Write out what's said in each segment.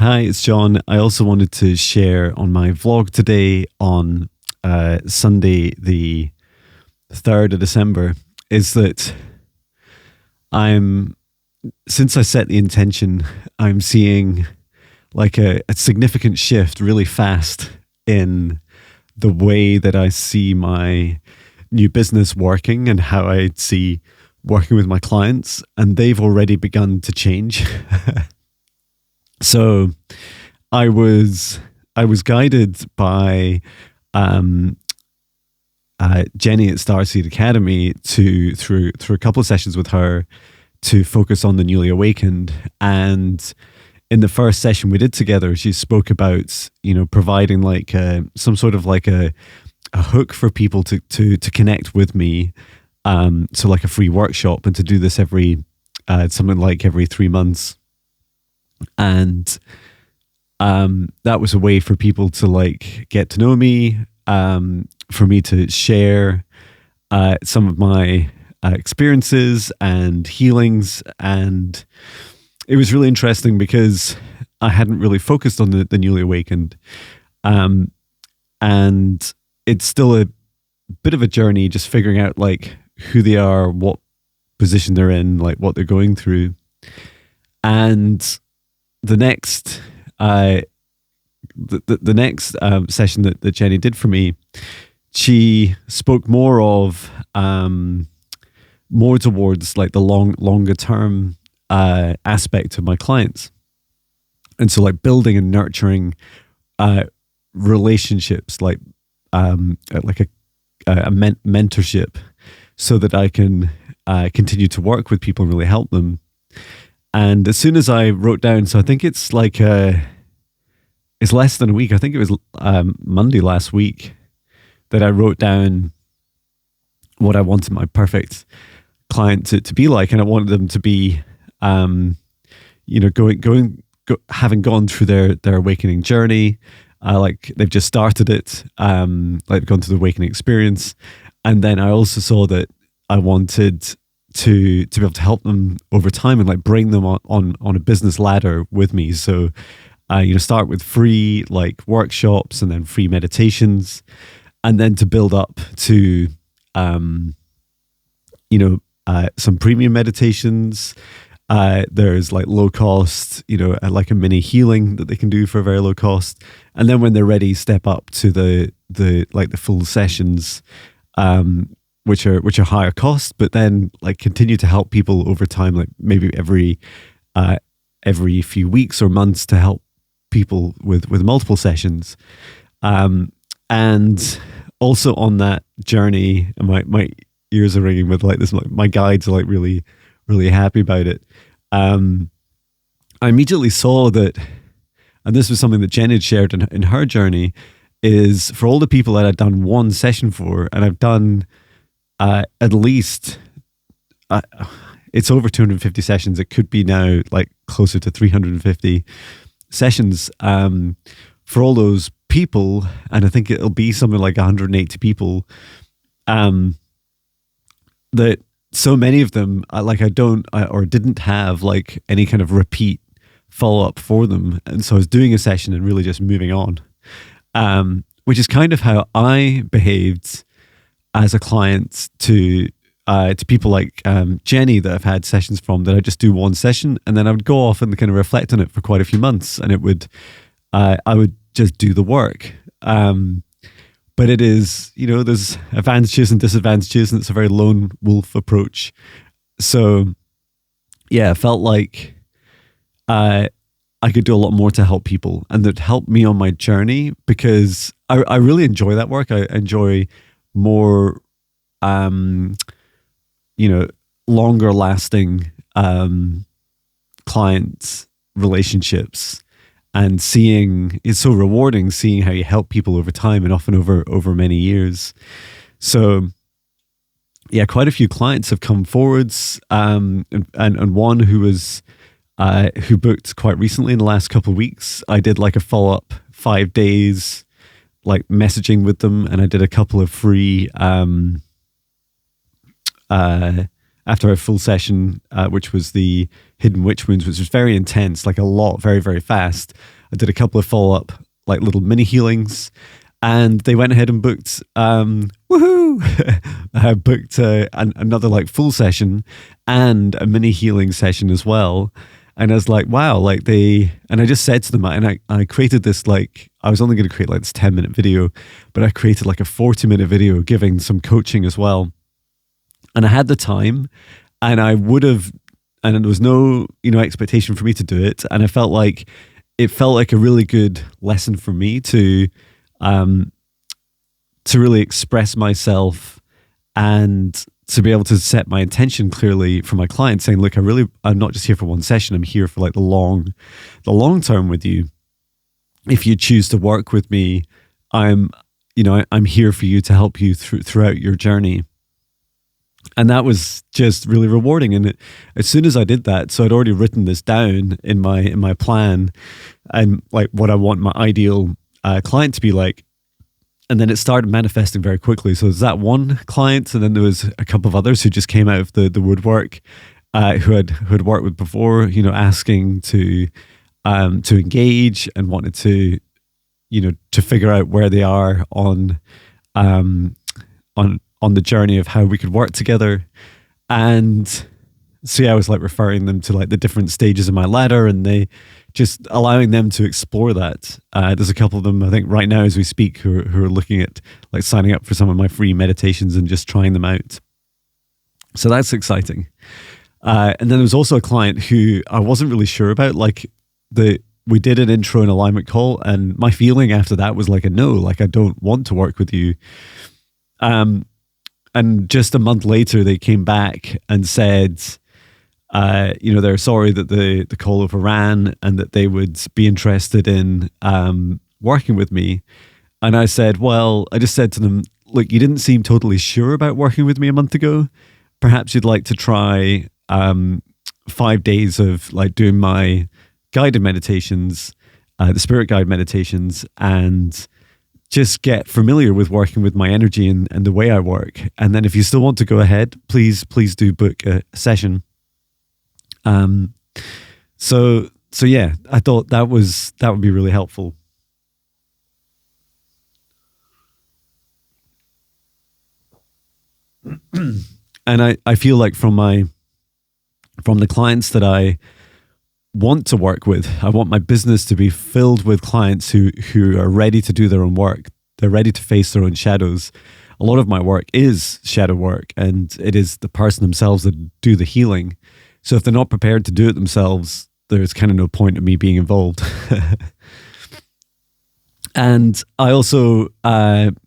Hi, it's John. I also wanted to share on my vlog today on Sunday, the 3rd of December, is that since I set the intention, I'm seeing like a significant shift really fast in the way that I see my new business working and how I see working with my clients, and they've already begun to change. So I was guided by Jenny at Starseed Academy through a couple of sessions with her to focus on the newly awakened. And in the first session we did together, she spoke about, providing like some sort of like a hook for people to connect with me. So like a free workshop, and to do this something like every 3 months. And that was a way for people to like get to know me, for me to share some of my experiences and healings. And it was really interesting because I hadn't really focused on the newly awakened. And it's still a bit of a journey, just figuring out like who they are, what position they're in, like what they're going through. And the next session that Jenny did for me, she spoke more towards like the longer term aspect of my clients. And so like building and nurturing relationships, like a mentorship, so that I can continue to work with people and really help them. And as soon as I wrote down, so I think it's like it's less than a week. I think it was Monday last week that I wrote down what I wanted my perfect client to be like, and I wanted them to be, having gone through their awakening journey, like they've just started it, like gone through the awakening experience, and then I also saw that I wanted to be able to help them over time and like bring them on a business ladder with me. So, start with free like workshops and then free meditations, and then to build up to, some premium meditations. There's like low cost, like a mini healing that they can do for a very low cost. And then when they're ready, step up to the full sessions, which are higher cost, but then like continue to help people over time, like maybe every few weeks or months, to help people with multiple sessions. And also on that journey, and my ears are ringing with like this, like my guides are like really, really happy about it. I immediately saw that, and this was something that Jen had shared in her journey, is for all the people that I'd done one session for, and I've done at least, it's over 250 sessions. It could be now like closer to 350 sessions for all those people. And I think it'll be something like 180 people, that so many of them, didn't have like any kind of repeat follow-up for them. And so I was doing a session and really just moving on, which is kind of how I behaved as a client to people like Jenny that I've had sessions from, that I just do one session and then I would go off and kind of reflect on it for quite a few months, and it would I would just do the work. But it is, there's advantages and disadvantages, and it's a very lone wolf approach. So yeah, I felt like I could do a lot more to help people, and that helped me on my journey, because I really enjoy that work. I enjoy more, longer lasting client relationships, and it's so rewarding seeing how you help people over time, and often over many years. So yeah, quite a few clients have come forwards, and one who booked quite recently in the last couple of weeks. I did like a follow-up 5 days, like messaging with them, and I did a couple of free after our full session, which was the Hidden Witch Wounds, which was very intense, like a lot, very, very fast. I did a couple of follow-up, like little mini healings, and they went ahead and booked, woohoo! I booked another like full session and a mini healing session as well. And I was like, wow, like and I just said to them, and I created this, like, I was only going to create like this 10-minute video, but I created like a 40-minute video giving some coaching as well. And I had the time, and I would have, and there was no, expectation for me to do it. And I felt like it felt like a really good lesson for me to really express myself and to be able to set my intention clearly for my clients, saying, look, I'm not just here for one session. I'm here for like the long term with you. If you choose to work with me, I'm here for you to help you throughout your journey. And that was just really rewarding. And as soon as I did that, so I'd already written this down in my plan and like what I want my ideal client to be like. And then it started manifesting very quickly. So there's that one client, and then there was a couple of others who just came out of the woodwork, who had worked with before, asking to engage and wanted to, to figure out where they are on the journey of how we could work together. And so yeah, I was like referring them to like the different stages of my ladder, and they just allowing them to explore that. There's a couple of them, I think, right now as we speak, who are looking at like signing up for some of my free meditations and just trying them out. So that's exciting. And then there was also a client who I wasn't really sure about. Like we did an intro and alignment call, and my feeling after that was like a no, like I don't want to work with you. And just a month later, they came back and said, they're sorry that the call overran and that they would be interested in working with me. And I said, well, I just said to them, look, you didn't seem totally sure about working with me a month ago. Perhaps you'd like to try 5 days of like doing my guided meditations, the spirit guide meditations, and just get familiar with working with my energy and the way I work. And then if you still want to go ahead, please do book a session. So yeah, I thought that would be really helpful. And I feel like from the clients that I want to work with, I want my business to be filled with clients who are ready to do their own work. They're ready to face their own shadows. A lot of my work is shadow work, and it is the person themselves that do the healing. So if they're not prepared to do it themselves, there's kind of no point of me being involved. And I also had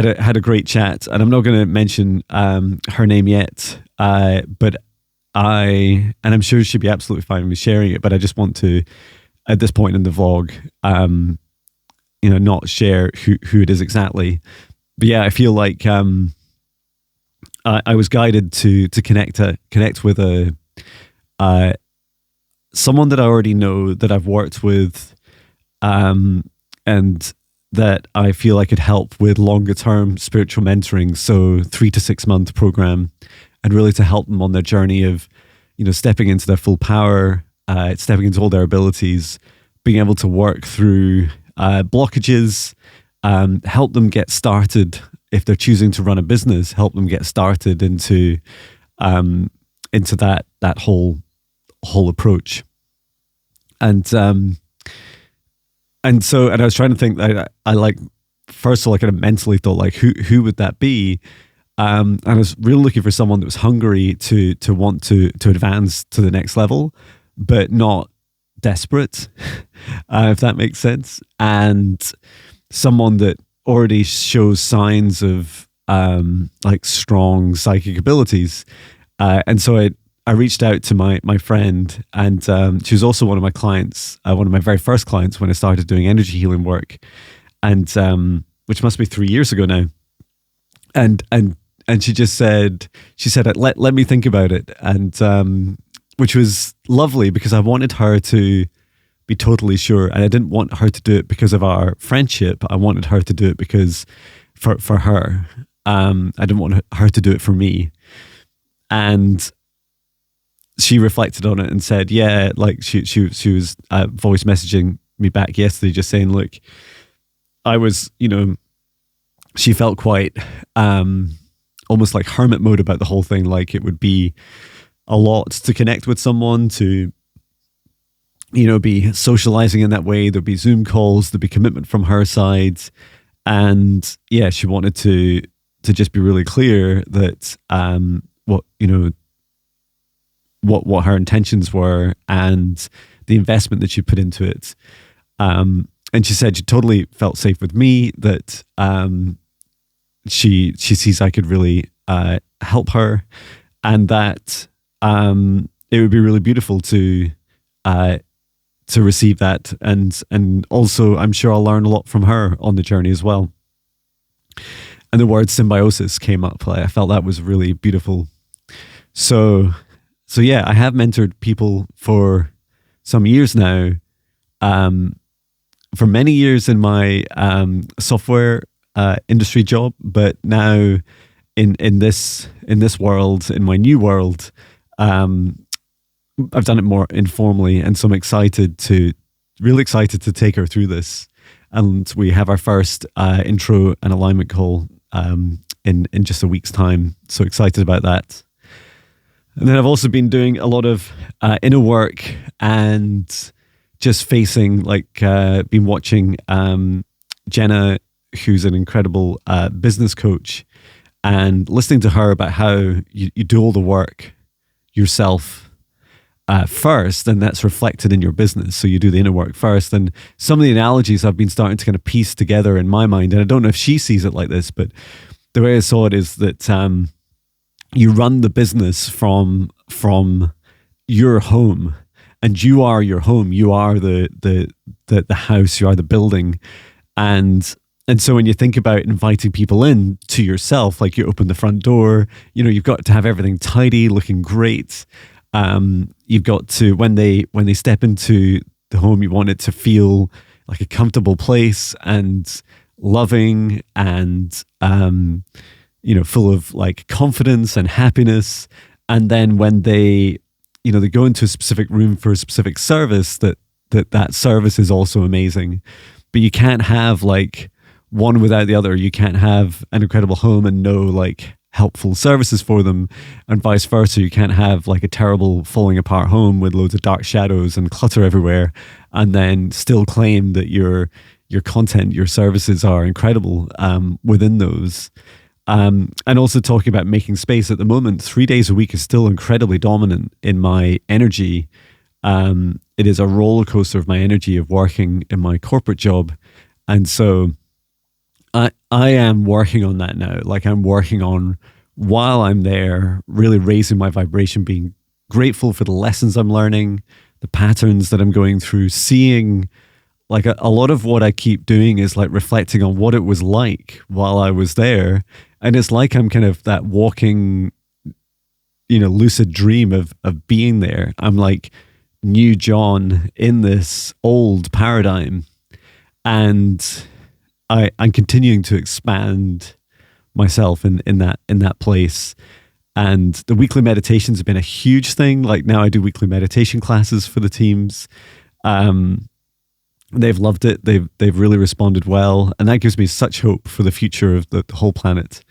a great chat, and I'm not going to mention her name yet, but and I'm sure she'd be absolutely fine with me sharing it, but I just want to, at this point in the vlog, not share who it is exactly. But yeah, I feel like I was guided to connect with someone that I already know, that I've worked with, and that I feel I could help with longer term spiritual mentoring. So 3 to 6 month program, and really to help them on their journey of, stepping into their full power, stepping into all their abilities, being able to work through blockages, help them get started. If they're choosing to run a business, help them get started into that whole approach. And I was trying to think, I like, first of all, I kind of mentally thought like, who would that be? And I was really looking for someone that was hungry to want to advance to the next level, but not desperate, if that makes sense. And someone that already shows signs of like strong psychic abilities. And so I reached out to my friend, and she was also one of my clients, one of my very first clients when I started doing energy healing work, and which must be 3 years ago now. And she said, let me think about it. And which was lovely, because I wanted her to be totally sure. And I didn't want her to do it because of our friendship. I wanted her to do it because for her. I didn't want her to do it for me. And she reflected on it and said, yeah, like she was voice messaging me back yesterday, just saying, look, I was, she felt quite almost like hermit mode about the whole thing. Like it would be a lot to connect with someone, to, be socializing in that way. There'd be Zoom calls, there'd be commitment from her side. And yeah, she wanted to just be really clear that what her intentions were and the investment that she put into it. And she said she totally felt safe with me, that she sees I could really help her, and that it would be really beautiful to receive that, and also I'm sure I'll learn a lot from her on the journey as well. And the word symbiosis came up. I felt that was really beautiful. So yeah, I have mentored people for some years now, for many years in my software industry job, but now in this world, in my new world, I've done it more informally, and so I'm really excited to take her through this. And we have our first intro and alignment call in just a week's time. So excited about that. And then I've also been doing a lot of inner work and just facing, been watching Jenna, who's an incredible business coach, and listening to her about how you do all the work yourself first, and that's reflected in your business. So you do the inner work first. And some of the analogies I've been starting to kind of piece together in my mind, and I don't know if she sees it like this, but the way I saw it is that you run the business from your home, and you are your home. You are the house. You are the building, and so when you think about inviting people in to yourself, like you open the front door, you've got to have everything tidy, looking great. You've got to, when they step into the home, you want it to feel like a comfortable place and loving and full of like confidence and happiness. And then when they go into a specific room for a specific service, that service is also amazing. But you can't have like one without the other. You can't have an incredible home and no like helpful services for them, and vice versa. You can't have like a terrible falling apart home with loads of dark shadows and clutter everywhere, and then still claim that your content, your services are incredible within those. And also talking about making space. At the moment, 3 days a week is still incredibly dominant in my energy. It is a roller coaster of my energy of working in my corporate job. And so I am working on that now. Like I'm working on, while I'm there, really raising my vibration, being grateful for the lessons I'm learning, the patterns that I'm going through, seeing like a lot of what I keep doing is like reflecting on what it was like while I was there. And it's like I'm kind of that walking, lucid dream of being there. I'm like new John in this old paradigm. And I'm continuing to expand myself in that place. And the weekly meditations have been a huge thing. Like now I do weekly meditation classes for the teams. They've loved it. They've really responded well. And that gives me such hope for the future of the whole planet.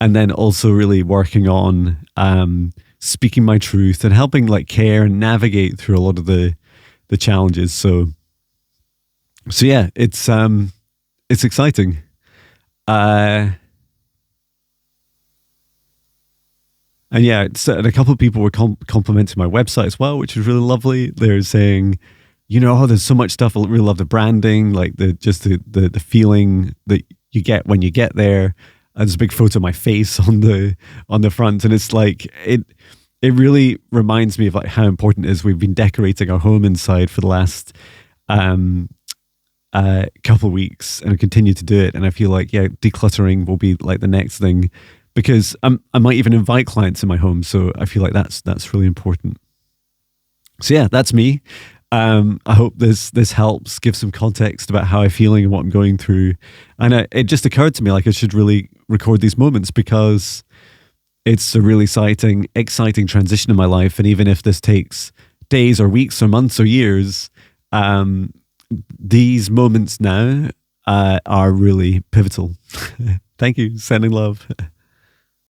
And then also really working on speaking my truth and helping like care and navigate through a lot of the challenges. So yeah, it's exciting. And yeah, and a couple of people were complimenting my website as well, which was really lovely. They're saying, there's so much stuff. I really love the branding, like the feeling that you get when you get there. And there's a big photo of my face on the front, and it's like it really reminds me of like how important it is. We've been decorating our home inside for the last couple of weeks, and I continue to do it. And I feel like decluttering will be like the next thing, because I might even invite clients in my home. So I feel like that's really important. So yeah, that's me. I hope this helps give some context about how I'm feeling and what I'm going through. And it just occurred to me like I should really record these moments, because It's a really exciting transition in my life. And even if this takes days or weeks or months or years, um, these moments now are really pivotal. Thank you. Sending love.